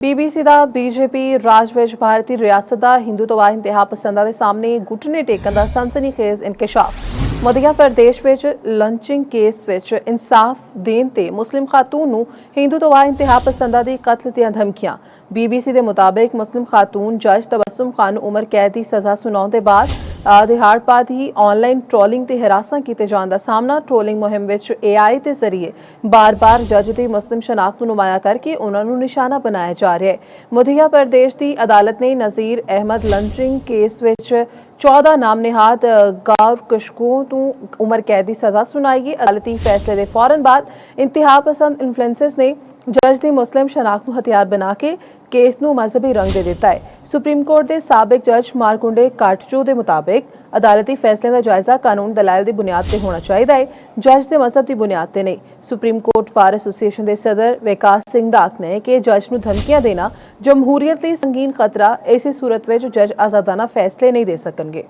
BBC ਦਾ BJP ਰਾਜ ਵਿੱਚ ਭਾਰਤੀ ਰਿਆਸਤ ਦਾ ਹਿੰਦੂਤਵਾਦ ਇੰਤਹਾ ਪਸੰਦਾਂ ਦੇ ਸਾਹਮਣੇ ਘੁਟਨੇ ਟੇਕਣ ਦਾ ਸਨਸਨੀਖੇਜ਼ ਇੰਕਸ਼ਾਫ। ਮੱਧ ਪ੍ਰਦੇਸ਼ ਵਿੱਚ ਲੰਚਿੰਗ ਕੇਸ ਵਿੱਚ ਇਨਸਾਫ ਦੇਣ ਤੇ ਮੁਸਲਿਮ ਖਾਤੂਨ ਨੂੰ ਹਿੰਦੂਤਵਾਦ ਇੰਤਹਾ ਪਸੰਦਾਂ ਦੀ ਕਤਲ ਦੀਆਂ ਧਮਕੀਆਂ। बीबीसी ਦੇ ਮੁਤਾਬਿਕ ਮੁਸਲਿਮ ਖਾਤੂਨ ਜੱਜ ਤਬਸਮ ਖਾਨ ਨੂੰ ਉਮਰ ਕੈਦ ਦੀ ਸਜ਼ਾ ਸੁਣਾਉਣ ਦੇ ਬਾਅਦ ਦਿਹਾੜ ਬਾਅਦ ਹੀ ਆਨਲਾਈਨ ਟ੍ਰੋਲਿੰਗ ਤੇ ਹਰਾਸਾਂ ਕੀਤੇ ਜਾਣ ਦਾ ਸਾਹਮਣਾ। ਟ੍ਰੋਲਿੰਗ ਮੁਹਿੰਮ ਵਿੱਚ AI ਦੇ ਜ਼ਰੀਏ ਬਾਰ-ਬਾਰ ਜੱਜ ਦੀ ਮੁਸਲਿਮ ਸ਼ਨਾਖਤ ਨੂੰ ਨੁਮਾਇਆ ਕਰਕੇ ਉਹਨਾਂ ਨੂੰ ਨਿਸ਼ਾਨਾ ਬਣਾਇਆ ਜਾ ਰਿਹਾ ਹੈ। ਮੱਧ ਪ੍ਰਦੇਸ਼ ਦੀ ਅਦਾਲਤ ਨੇ ਨਜ਼ੀਰ ਅਹਿਮਦ ਲੰਚਿੰਗ ਕੇਸ ਵਿੱਚ 14 ਨਾਮਨਿਹਾਦ ਗੌਰ ਕਸ਼ਕੂ ਨੂੰ ਉਮਰ ਕੈਦ ਦੀ ਸਜ਼ਾ ਸੁਣਾਈ ਗਈ। ਅਦਾਲਤੀ ਫੈਸਲੇ ਦੇ ਫੌਰਨ ਬਾਅਦ ਇੰਤਹਾ ਪਸੰਦ ਇਨਫਲੂਐਂਸਰਸ ਨੇ जज की मुस्लिम शनाख्त को हथियार बना के केस नूं मजहबी रंग दे दिता है। सुप्रीम कोर्ट के साबिक जज मारकुंडे काटचू के मुताबिक अदालती फैसले का जायजा कानून दलाइल की बुनियाद पर होना चाहिए है, जज के मजहब की बुनियाद पर नहीं। सुप्रीम कोर्ट बार एसोसीएशन के सदर विकास सिंह दा आखना है कि जज नूं धमकियां देना जमहूरीयत लई संगीन खतरा। इसी सूरत में जज आज़ादाना फैसले नहीं दे सकणगे।